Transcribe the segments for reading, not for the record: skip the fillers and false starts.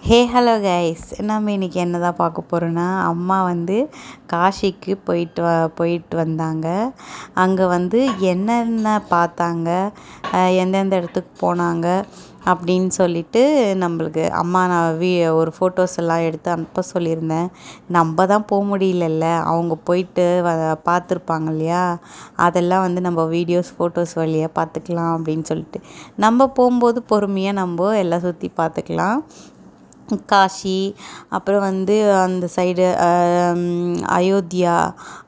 Hello guys, நம்ம இன்றைக்கி என்ன தான் பார்க்க போகிறோன்னா, அம்மா வந்து காசிக்கு போயிட்டு வந்தாங்க. அங்கே வந்து என்னென்ன பார்த்தாங்க, எந்தெந்த இடத்துக்கு போனாங்க அப்படின்னு சொல்லிட்டு நம்மளுக்கு அம்மா நான் ஒரு ஃபோட்டோஸ் எல்லாம் எடுத்து அனுப்ப சொல்லியிருந்தேன். நம்ம தான் போக முடியலல்ல, அவங்க போயிட்டு பார்த்துருப்பாங்க இல்லையா, அதெல்லாம் வந்து நம்ம வீடியோஸ் ஃபோட்டோஸ் வழியாக பார்த்துக்கலாம் அப்படின்னு சொல்லிட்டு நம்ம போகும்போது பொறுமையாக நம்ம எல்லாம் சுற்றி பார்த்துக்கலாம். காசி, அப்புறம் வந்து அந்த சைடு அயோத்தியா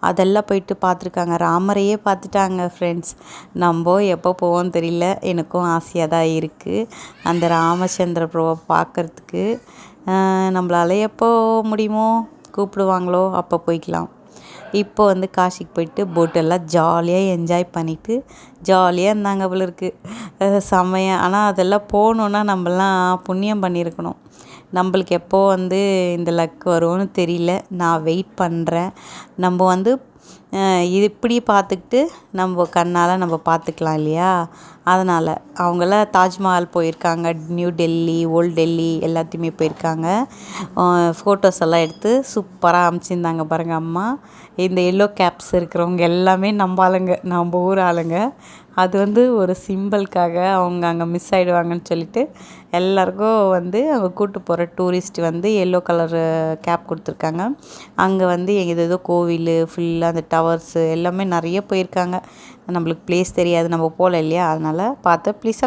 அதெல்லாம் போயிட்டு பார்த்துருக்காங்க. ராமரையே பார்த்துட்டாங்க ஃப்ரெண்ட்ஸ். நம்ம எப்போ போவோம்னு தெரியல, எனக்கும் ஆசையாக தான் இருக்குது அந்த ராமச்சந்திர ப்ரோவை பார்க்குறதுக்கு. நம்மளால் எப்போ முடியுமோ, கூப்பிடுவாங்களோ அப்போ போய்க்கலாம். இப்போ வந்து காசிக்கு போயிட்டு போட்டெல்லாம் ஜாலியாக என்ஜாய் பண்ணிவிட்டு ஜாலியாக இருந்தாங்க போல இருக்குது, செம்மையாக. ஆனால் அதெல்லாம் போகணுன்னா நம்மலாம் புண்ணியம் பண்ணியிருக்கணும். நம்மளுக்கு எப்போ வந்து இந்த லக் வரும்னு தெரியல. நான் வெயிட் பண்ணுறேன். நம்ம வந்து இது இப்படி பார்த்துக்கிட்டு நம்ம கண்ணால் நம்ம பார்த்துக்கலாம் இல்லையா. அதனால் அவங்களாம் தாஜ்மஹால் போயிருக்காங்க, நியூ டெல்லி, ஓல்ட் டெல்லி எல்லாத்தையுமே போயிருக்காங்க. ஃபோட்டோஸ் எல்லாம் எடுத்து சூப்பராக அனுப்பிச்சிருந்தாங்க பாருங்கள் அம்மா. இந்த எல்லோ கேப்ஸ் இருக்கிறவங்க எல்லாமே நம்ம ஆளுங்க, நம்ம ஊர் ஆளுங்க. அது வந்து ஒரு சிம்பிளுக்காக அவங்க அங்கே மிஸ் ஆகிடுவாங்கன்னு சொல்லிட்டு எல்லாருக்கும் வந்து அவங்க கூட்டு போகிற டூரிஸ்ட் வந்து எல்லோ கலரு கேப் கொடுத்துருக்காங்க. அங்கே வந்து ஏதோ கோவில் ஃபுல்லாக அந்த டவர்ஸு எல்லாமே நிறைய போயிருக்காங்க. நம்மளுக்கு ப்ளேஸ் தெரியாது, நம்ம போகல இல்லையா, அதனால் பார்த்து ப்ளீஸ்